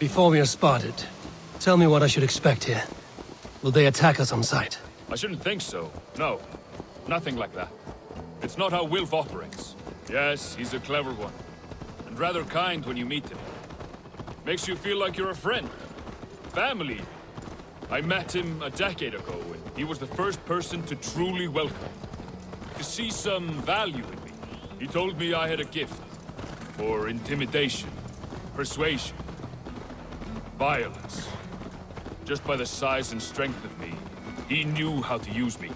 Before we are spotted, tell me what I should expect here. Will they attack us on sight? I shouldn't think so. No. Nothing like that. It's not how Wilf operates. Yes, he's a clever one. And rather kind when you meet him. Makes you feel like you're a friend. Family. I met him a decade ago, and he was the first person to truly welcome me. To see some value in me. He told me I had a gift. For intimidation. Persuasion. Violence. Just by the size and strength of me, he knew how to use me.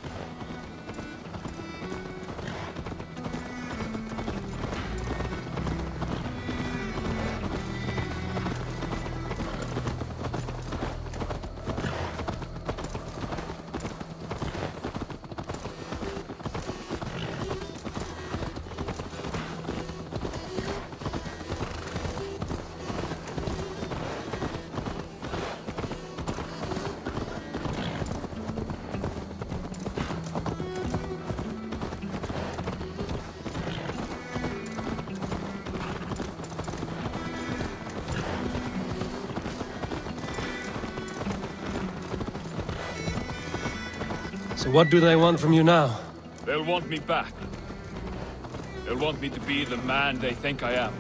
So what do they want from you now? They'll want me back. They'll want me to be the man they think I am.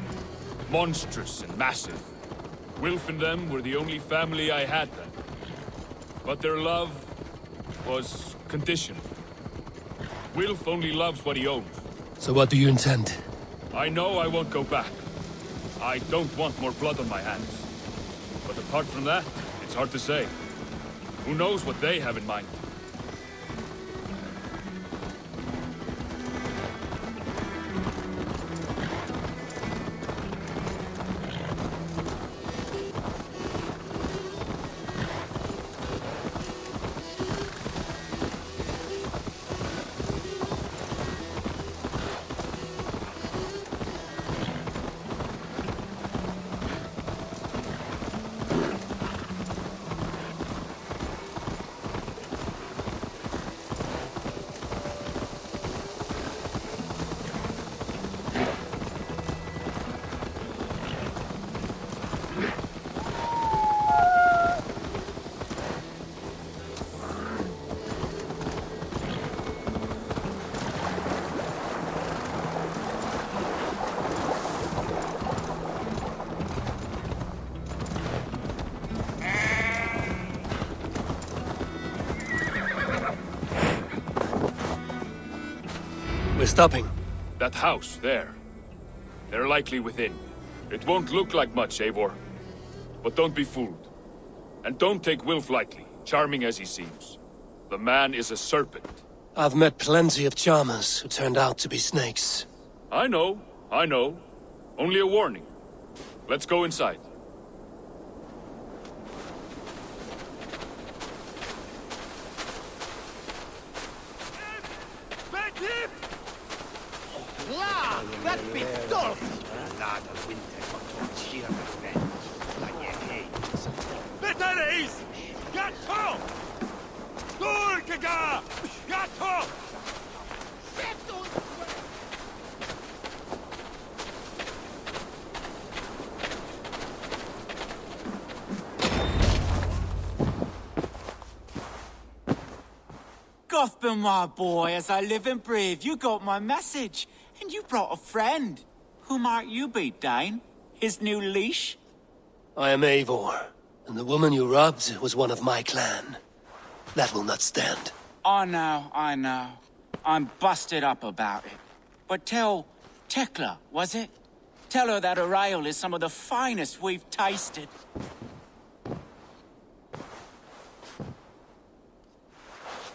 Monstrous and massive. Wilf and them were the only family I had then. But their love was conditional. Wilf only loves what he owns. So what do you intend? I know I won't go back. I don't want more blood on my hands. But apart from that, it's hard to say. Who knows what they have in mind? We're stopping. That house, there. They're likely within. It won't look like much, Eivor. But don't be fooled. And don't take Wilf lightly, charming as he seems. The man is a serpent. I've met plenty of charmers who turned out to be snakes. I know. Only a warning. Let's go inside. Gotham, my boy, as I live and breathe, you got my message. And you brought a friend. Who might you be, Dane? His new leash? I am Eivor, and the woman you robbed was one of my clan. That will not stand. I know. I'm busted up about it. But tell Tekla, was it? Tell her that her ale is some of the finest we've tasted.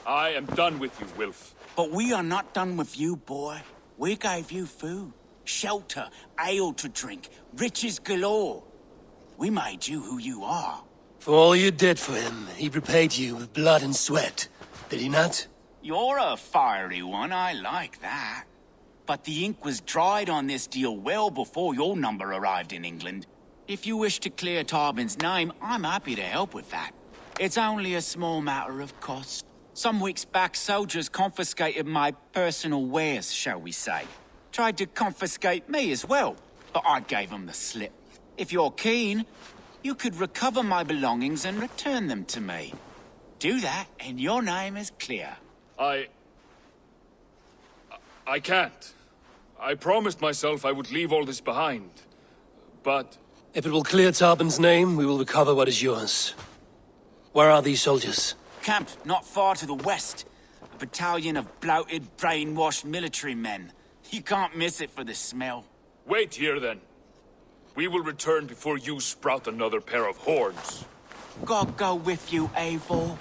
I am done with you, Wilf. But we are not done with you, boy. We gave you food, shelter, ale to drink, riches galore. We made you who you are. For all you did for him, he repaid you with blood and sweat. Did he not? You're a fiery one, I like that. But the ink was dried on this deal well before your number arrived in England. If you wish to clear Tarbin's name, I'm happy to help with that. It's only a small matter of cost. Some weeks back, soldiers confiscated my personal wares, shall we say. Tried to confiscate me as well, but I gave them the slip. If you're keen, you could recover my belongings and return them to me. Do that, and your name is clear. I can't. I promised myself I would leave all this behind. But If it will clear Tarbin's name, we will recover what is yours. Where are these soldiers? Camped not far to the west. A battalion of bloated, brainwashed military men. You can't miss it for the smell. wait here then. We will return before you sprout another pair of horns. God go with you, Eivor.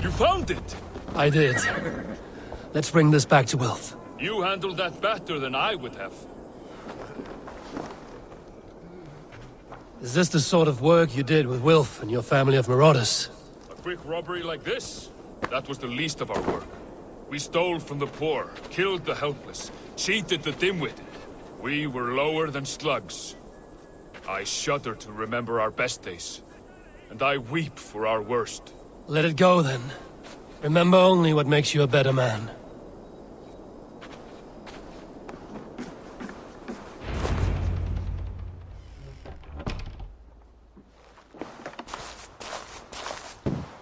You found it! I did. Let's bring this back to Wilf. You handled that better than I would have. Is this the sort of work you did with Wilf and your family of marauders? A quick robbery like this? That was the least of our work. We stole from the poor, killed the helpless, cheated the dimwitted. We were lower than slugs. I shudder to remember our best days. And I weep for our worst. Let it go then. Remember only what makes you a better man.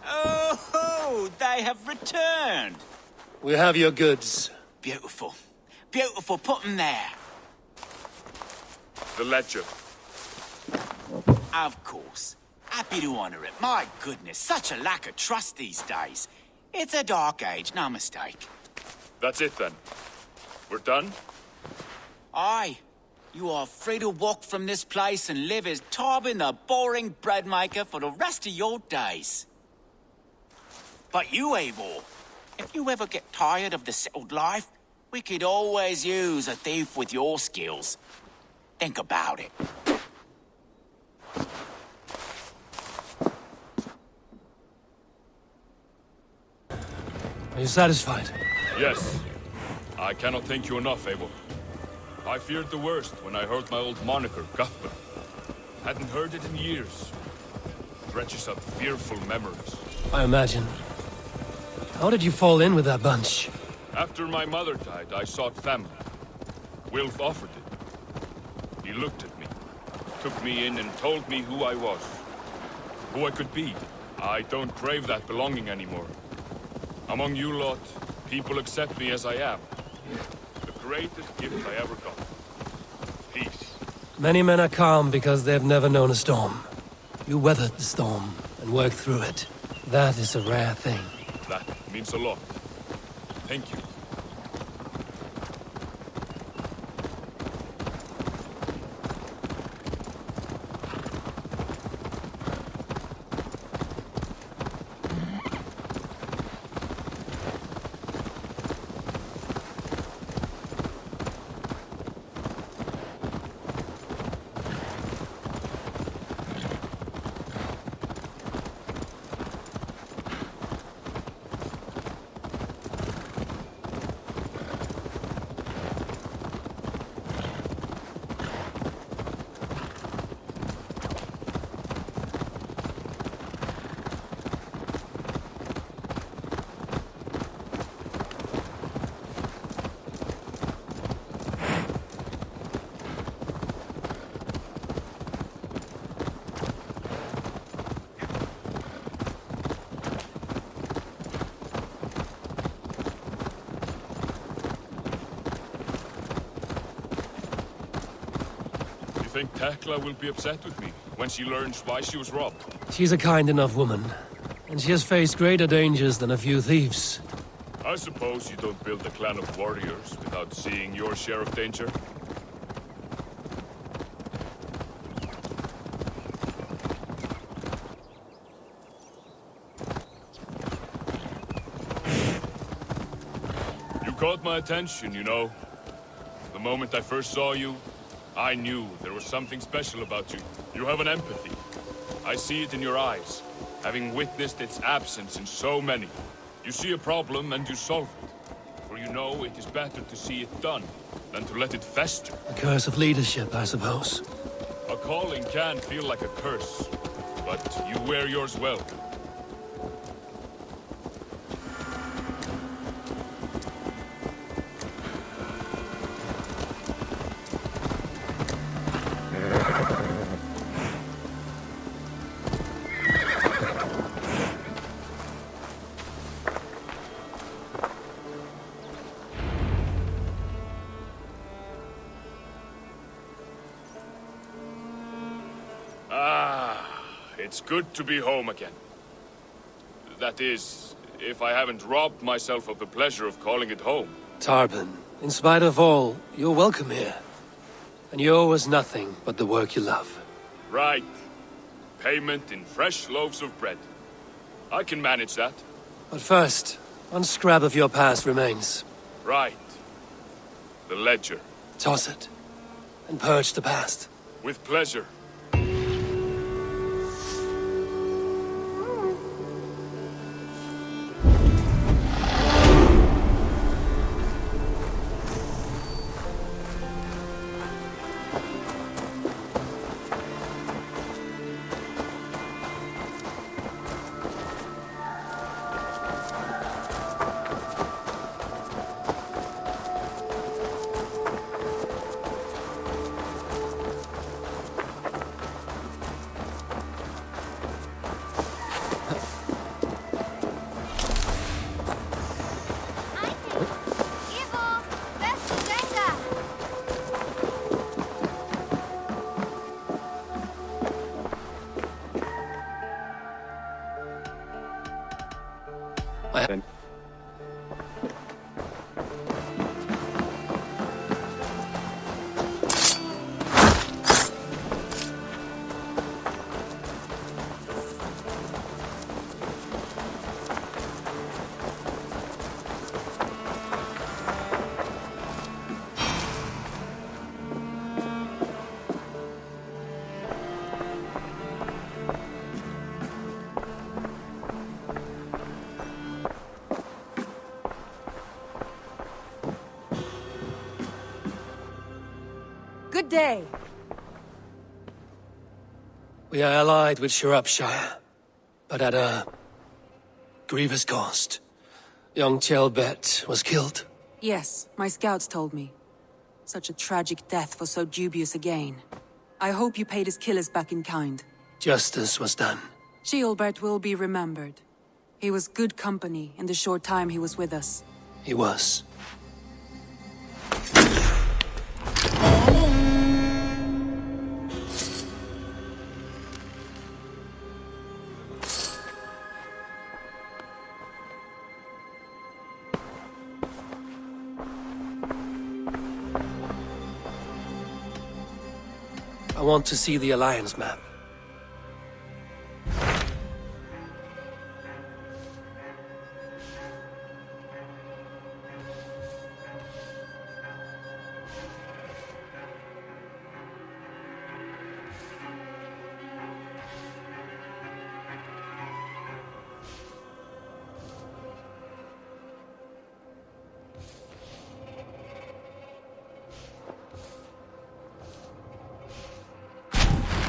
Oh, they have returned. We have your goods. Beautiful. Beautiful, put them there. The ledger. Of course. Happy to honor it. My goodness, such a lack of trust these days. It's a dark age, no mistake. That's it then. We're done? Aye. You are free to walk from this place and live as Tarbin the boring bread maker for the rest of your days. But you, Eivor, if you ever get tired of the settled life, we could always use a thief with your skills. Think about it. Are you satisfied? Yes. I cannot thank you enough, Abel. I feared the worst when I heard my old moniker, Cuthbert. Hadn't heard it in years. Dredges up fearful memories. I imagine. How did you fall in with that bunch? After my mother died, I sought family. Wilf offered it. He looked at me, took me in and told me who I was. Who I could be. I don't crave that belonging anymore. Among you lot, people accept me as I am. The greatest gift I ever got. Peace. Many men are calm because they've never known a storm. You weathered the storm and worked through it. That is a rare thing. That means a lot. Thank you. You think Tekla will be upset with me when she learns why she was robbed? She's a kind enough woman, and she has faced greater dangers than a few thieves. I suppose you don't build a clan of warriors without seeing your share of danger? You caught my attention, you know. The moment I first saw you, I knew there was something special about you. You have an empathy. I see it in your eyes, having witnessed its absence in so many. You see a problem and you solve it. For you know it is better to see it done than to let it fester. The curse of leadership, I suppose. A calling can feel like a curse, but you wear yours well. It's good to be home again. That is, if I haven't robbed myself of the pleasure of calling it home. Tarban, in spite of all, you're welcome here. And you owe us nothing but the work you love. Right. Payment in fresh loaves of bread. I can manage that. But first, one scrap of your past remains. Right. The ledger. Toss it, and purge the past. With pleasure. Good day. We are allied with Shropshire, but at a grievous cost. Young Chelbet was killed. Yes, my scouts told me. Such a tragic death for so dubious a gain. I hope you paid his killers back in kind. Justice was done. Chelbert will be remembered. He was good company in the short time he was with us. He was. I want to see the Alliance map.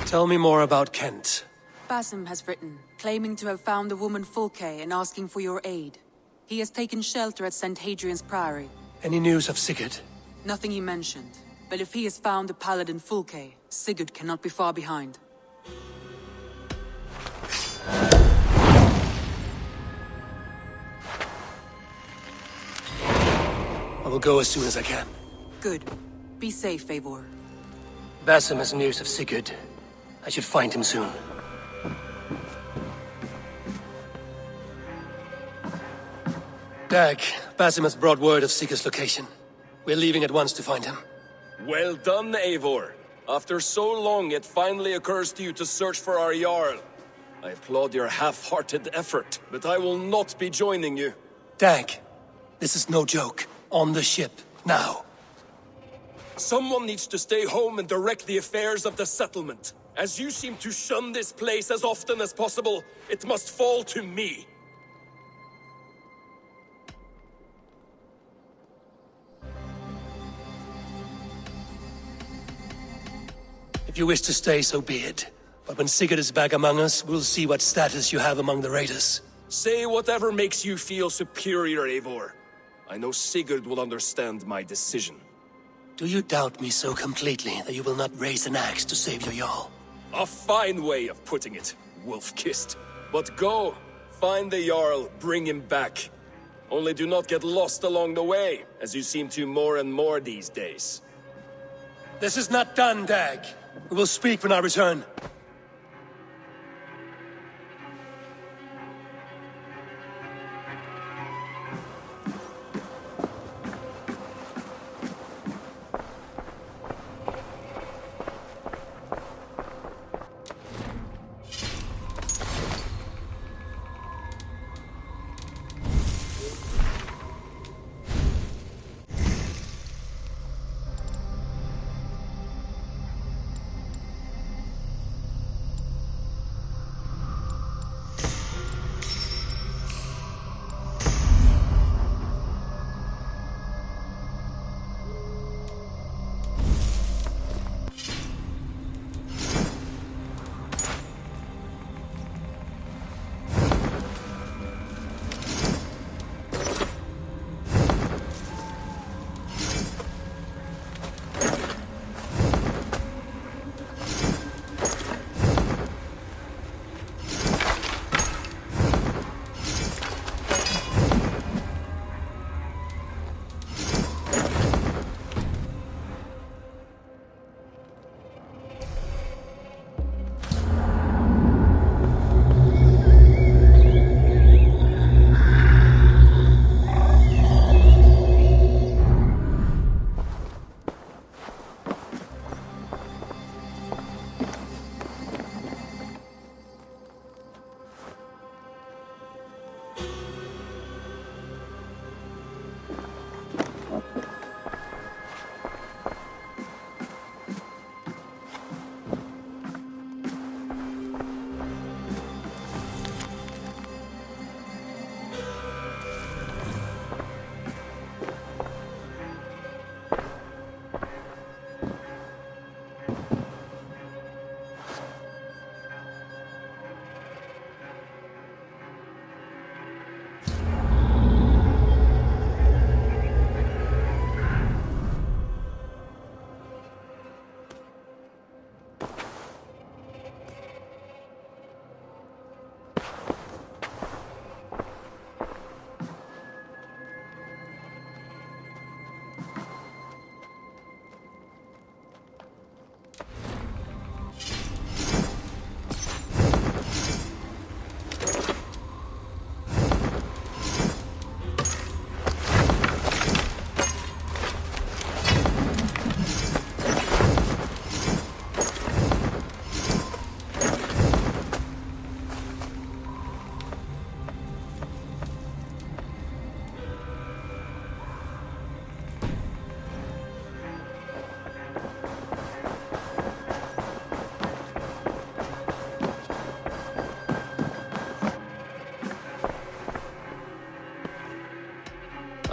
Tell me more about Kent. Basim has written, claiming to have found the woman Fulke and asking for your aid. He has taken shelter at St. Hadrian's Priory. Any news of Sigurd? Nothing he mentioned. But if he has found the paladin Fulke, Sigurd cannot be far behind. I will go as soon as I can. Good. Be safe, Eivor. Basim has news of Sigurd. I should find him soon. Dag, Basim has brought word of Sigurd's location. We're leaving at once to find him. Well done, Eivor. After so long, it finally occurs to you to search for our Jarl. I applaud your half-hearted effort, but I will not be joining you. Dag, this is no joke. On the ship, now. Someone needs to stay home and direct the affairs of the settlement. As you seem to shun this place as often as possible, it must fall to me. If you wish to stay, so be it. But when Sigurd is back among us, we'll see what status you have among the raiders. Say whatever makes you feel superior, Eivor. I know Sigurd will understand my decision. Do you doubt me so completely that you will not raise an axe to save your Jarl? A fine way of putting it, wolf-kissed. But go, find the Jarl, bring him back. Only do not get lost along the way, as you seem to more and more these days. This is not done, Dag. We will speak when I return.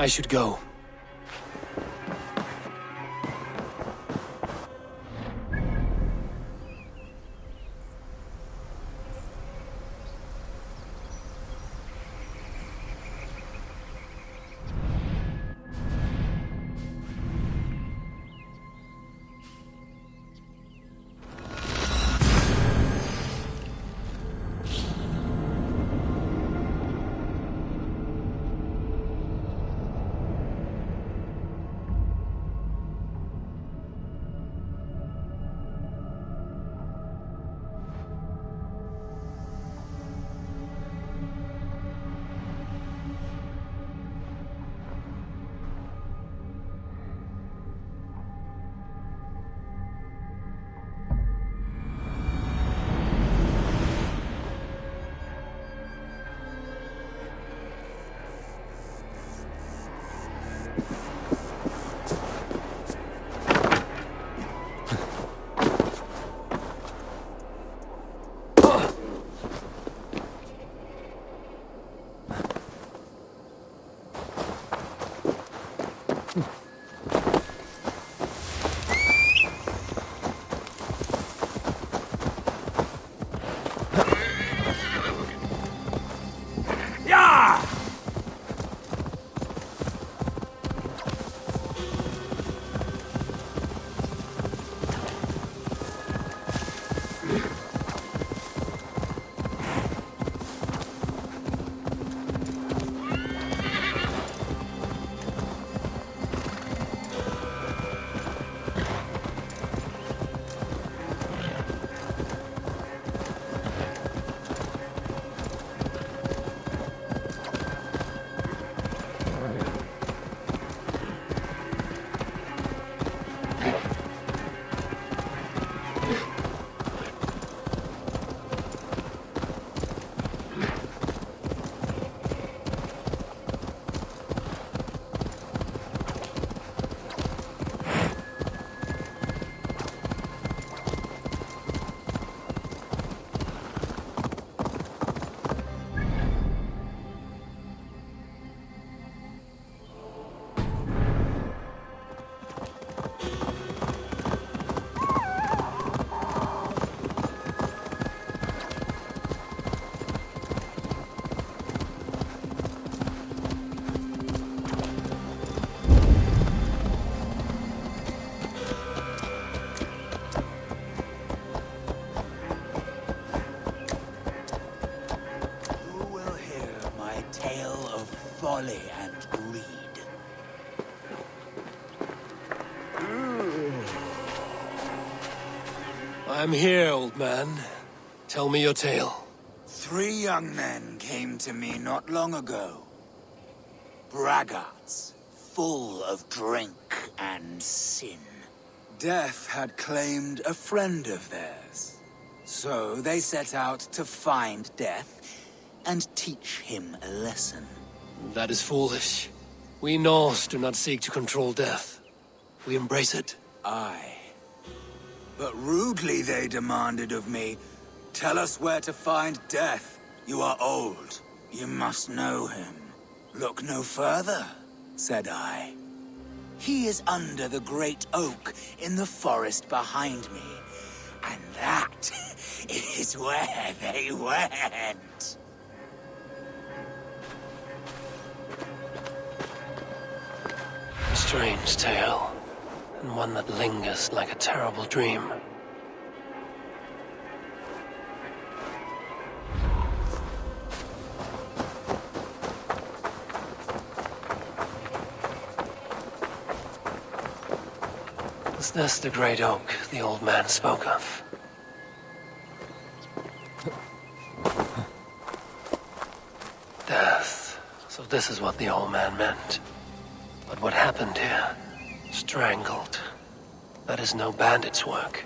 I should go. Folly and greed. I'm here, old man. Tell me your tale. 3 young men came to me not long ago. Braggarts, full of drink and sin. Death had claimed a friend of theirs. So they set out to find Death and teach him a lesson. That is foolish. We Norse do not seek to control death. We embrace it. Aye. But rudely they demanded of me, tell us where to find Death. You are old. You must know him. Look no further, said I. He is under the great oak in the forest behind me. And that is where they went. A strange tale, and one that lingers like a terrible dream. Was this the great oak the old man spoke of? Death. So this is what the old man meant. But what happened here? Strangled. That is no bandit's work.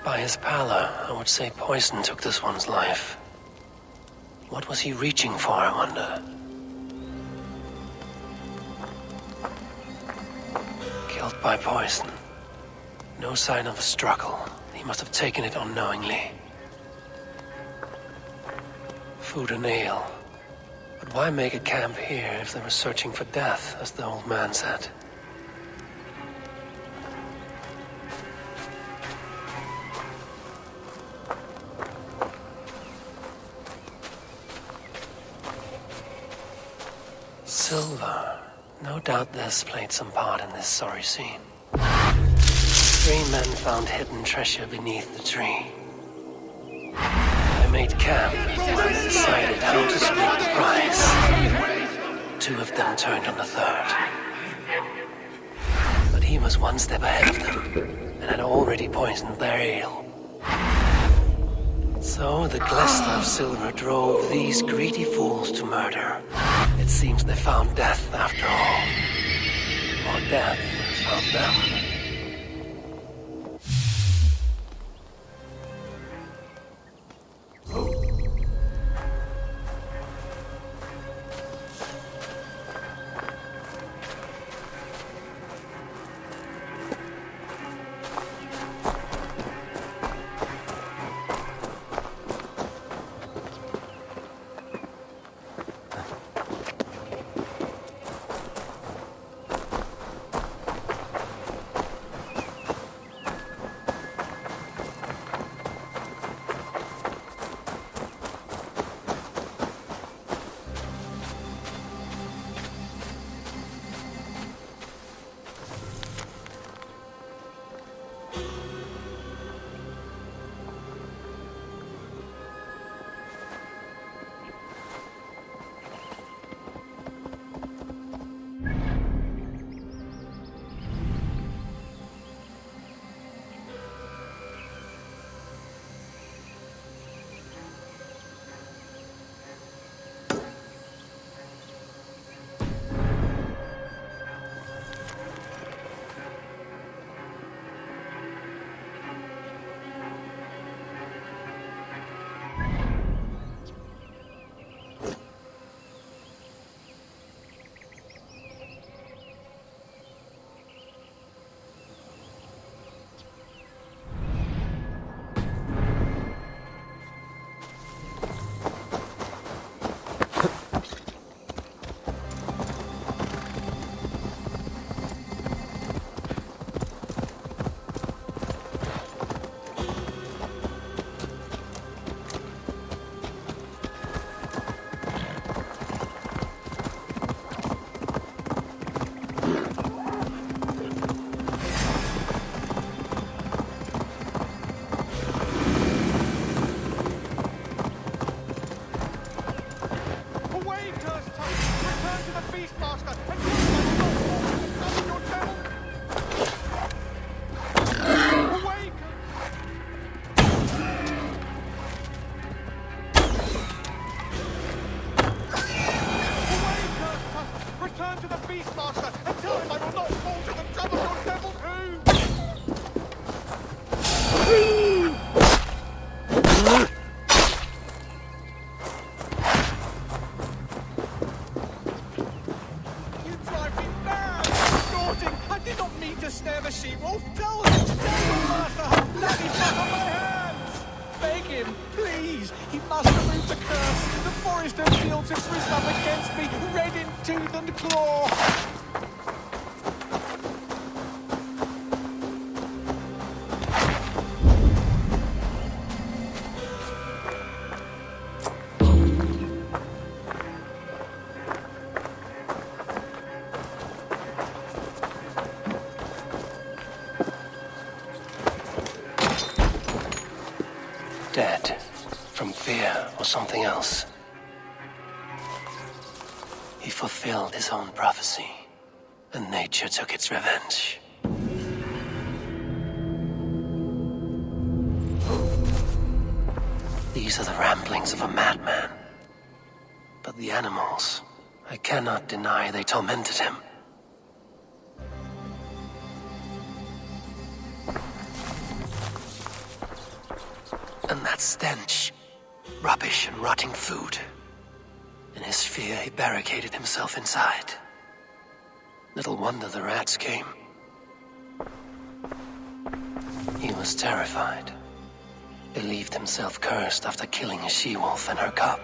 By his pallor, I would say poison took this one's life. What was he reaching for, I wonder? Killed by poison. No sign of a struggle. He must have taken it unknowingly. Food and ale. But why make a camp here if they were searching for death, as the old man said? Silver. No doubt this played some part in this sorry scene. 3 men found hidden treasure beneath the tree. They made camp and decided how to split the prize. 2 of them turned on the third. But he was 1 step ahead of them, and had already poisoned their ale. So the glister of silver drove these greedy fools to murder. It seems they found death after all. Or death found them. Dead. From fear or something else. He fulfilled his own prophecy, and nature took its revenge. These are the ramblings of a madman. But the animals, I cannot deny they tormented him. And that stench, rubbish and rotting food. In his fear, he barricaded himself inside. Little wonder the rats came. He was terrified. Believed himself cursed after killing a she-wolf and her cub.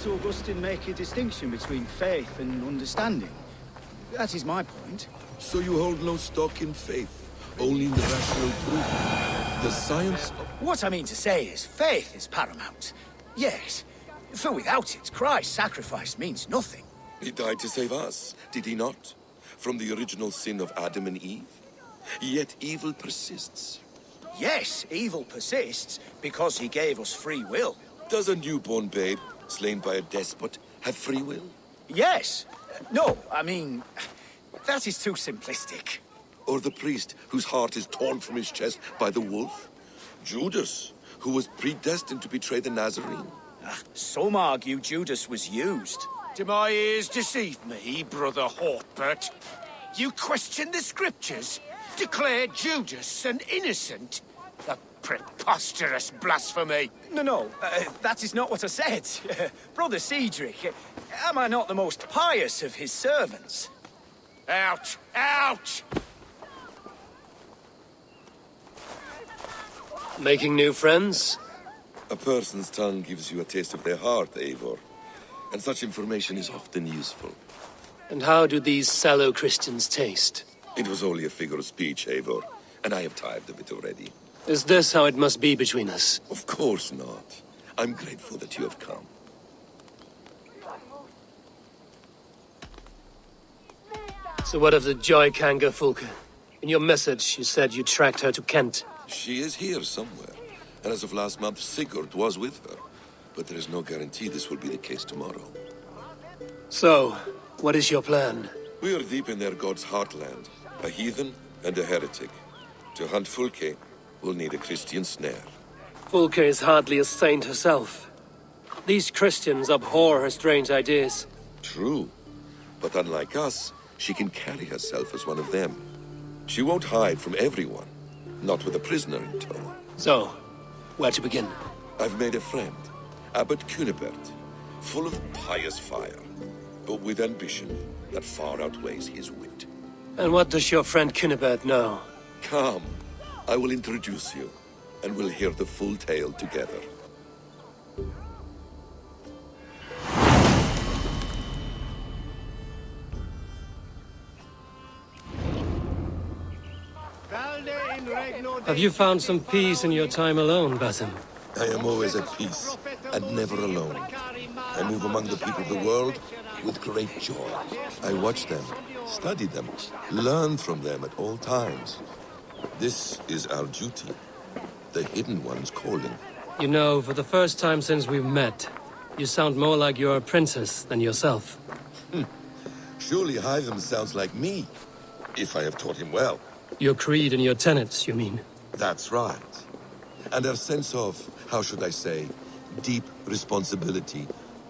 not Augustine make a distinction between faith and understanding? That is my point. So you hold no stock in faith, only in the rational proof. The science of... What I mean to say is, faith is paramount. Yes, for without it, Christ's sacrifice means nothing. He died to save us, did he not? From the original sin of Adam and Eve. Yet evil persists. Yes, evil persists because he gave us free will. Does a newborn babe, slain by a despot, have free will? Yes. No, I mean, that is too simplistic. Or the priest whose heart is torn from his chest by the wolf? Judas, who was predestined to betray the Nazarene? Some argue Judas was used. Do my ears deceive me, Brother Hortbert? You question the scriptures? Declare Judas an innocent? A preposterous blasphemy! No, that is not what I said. Brother Cedric, am I not the most pious of his servants? Out! Out! Making new friends? A person's tongue gives you a taste of their heart, Eivor. And such information is often useful. And how do these sallow Christians taste? It was only a figure of speech, Eivor, and I have tired of it already. Is this how it must be between us? Of course not. I'm grateful that you have come. So what of the Joy Kanga Fulke? In your message, you said you tracked her to Kent. She is here somewhere, and as of last month, Sigurd was with her. But there is no guarantee this will be the case tomorrow. So, what is your plan? We are deep in their god's heartland, a heathen and a heretic. To hunt Fulke, we'll need a Christian snare. Fulke is hardly a saint herself. These Christians abhor her strange ideas. True, but unlike us, she can carry herself as one of them. She won't hide from everyone, not with a prisoner in tow. So, where to begin? I've made a friend, Abbot Cunibert, full of pious fire, but with ambition that far outweighs his wit. And what does your friend Cunibert know? Come, I will introduce you, and we'll hear the full tale together. Have you found some peace in your time alone, Basim? I am always at peace, and never alone. I move among the people of the world with great joy. I watch them, study them, learn from them at all times. This is our duty, the Hidden One's calling. You know, for the first time since we've met, you sound more like you're a princess than yourself. Surely Hytham sounds like me, if I have taught him well. Your creed and your tenets, you mean? That's right. And our sense of, how should I say, deep responsibility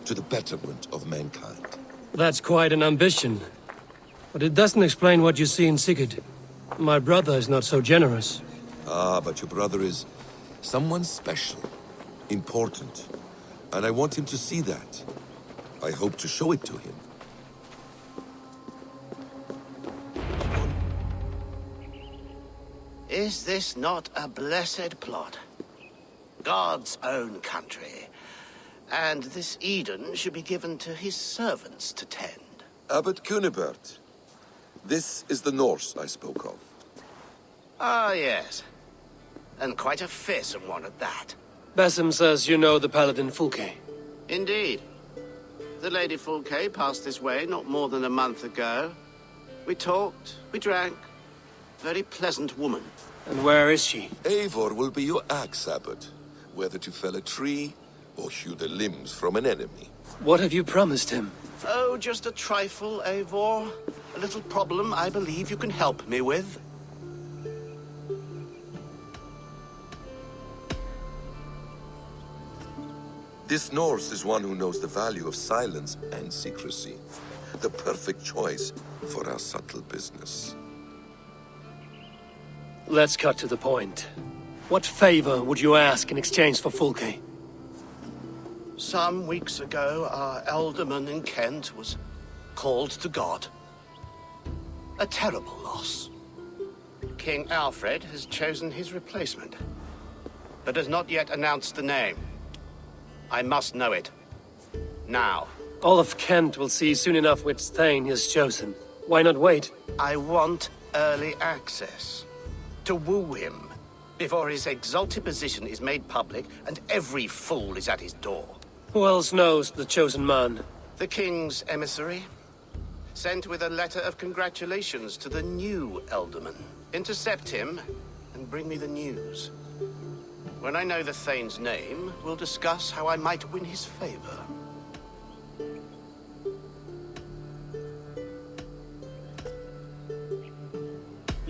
to the betterment of mankind. That's quite an ambition. But it doesn't explain what you see in Sigurd. My brother is not so generous. Ah, but your brother is someone special, important. And I want him to see that. I hope to show it to him. Is this not a blessed plot? God's own country. And this Eden should be given to his servants to tend. Abbot Cunibert. This is the Norse I spoke of. Ah, yes. And quite a fearsome one at that. Basim says you know the paladin Fulke. Indeed. The Lady Fulke passed this way not more than a month ago. We talked, we drank. Very pleasant woman. And where is she? Eivor will be your axe, Abbot. Whether to fell a tree or hew the limbs from an enemy. What have you promised him? Oh, just a trifle, Eivor. A little problem I believe you can help me with. This Norse is one who knows the value of silence and secrecy. The perfect choice for our subtle business. Let's cut to the point. What favor would you ask in exchange for Fulke? Some weeks ago, our alderman in Kent was called to God. A terrible loss. King Alfred has chosen his replacement, but has not yet announced the name. I must know it. Now. All of Kent will see soon enough which Thane he has chosen. Why not wait? I want early access. To woo him, before his exalted position is made public and every fool is at his door. Who else knows the chosen man? The king's emissary, sent with a letter of congratulations to the new Elderman. Intercept him and bring me the news. When I know the Thane's name, we'll discuss how I might win his favor.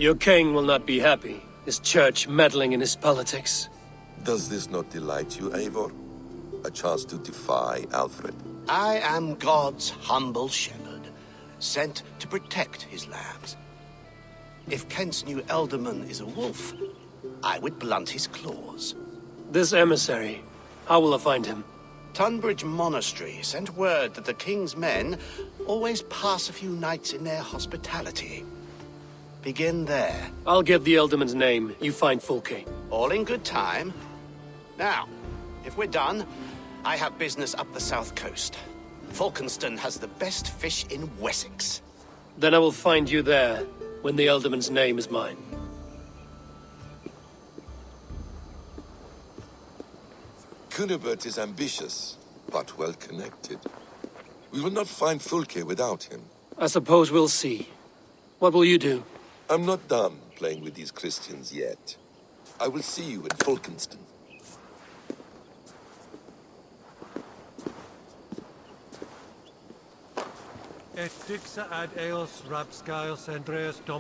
Your king will not be happy. His church meddling in his politics. Does this not delight you, Eivor? A chance to defy Alfred. I am God's humble shepherd, sent to protect his lambs. If Kent's new Elderman is a wolf, I would blunt his claws. This emissary, how will I find him? Tunbridge Monastery sent word that the king's men always pass a few nights in their hospitality. Begin there. I'll give the Elderman's name. You find Fulke. All in good time. Now, if we're done, I have business up the south coast. Falkenston has the best fish in Wessex. Then I will find you there, when the Elderman's name is mine. Cunibert is ambitious, but well connected. We will not find Fulke without him. I suppose we'll see. What will you do? I'm not done playing with these Christians yet. I will see you in Falkenston. Et dixa ad eos rapscaios Andreas Dom